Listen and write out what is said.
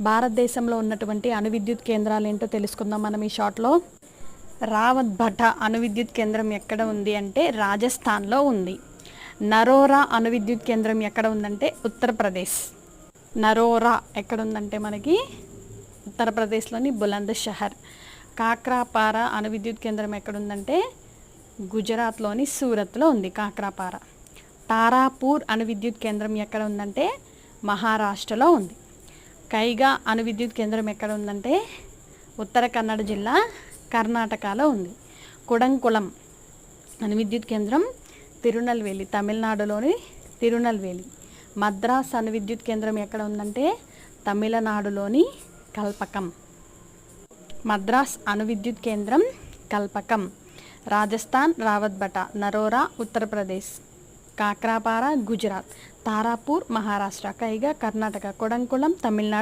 భారతదేశంలో ఉన్నటువంటి అణు విద్యుత్ కేంద్రాలు ఏంటో తెలుసుకుందాం మనం ఈ షార్ట్లో. రావత్ భట అణు విద్యుత్ కేంద్రం ఎక్కడ ఉంది అంటే రాజస్థాన్లో ఉంది. నరోరా అణు విద్యుత్ కేంద్రం ఎక్కడ ఉందంటే ఉత్తరప్రదేశ్. నరోరా ఎక్కడ ఉందంటే మనకి ఉత్తరప్రదేశ్లోని బులంద్ షహర్. కాక్రాపార అణు విద్యుత్ కేంద్రం ఎక్కడ ఉందంటే గుజరాత్లోని సూరత్లో ఉంది కాక్రాపార. తారాపూర్ అణు విద్యుత్ కేంద్రం ఎక్కడ ఉందంటే మహారాష్ట్రలో ఉంది. కైగా అణు విద్యుత్ కేంద్రం ఎక్కడ ఉందంటే ఉత్తర కన్నడ జిల్లా కర్ణాటకలో ఉంది. కుడంకుళం అణు విద్యుత్ కేంద్రం తిరునల్వేలి తమిళనాడులోని తిరునల్వేలి. మద్రాస్ అణు విద్యుత్ కేంద్రం ఎక్కడ ఉందంటే తమిళనాడులోని కల్పకం. మద్రాస్ అణు విద్యుత్ కేంద్రం కల్పకం. రాజస్థాన్ రావత్ భట. నరోరా ఉత్తరప్రదేశ్. కాక్రాపార గుజరాత్. తారాపూర్ మహారాష్ట్ర. కైగా కర్ణాటక. కొడంకుళం తమిళనాడు.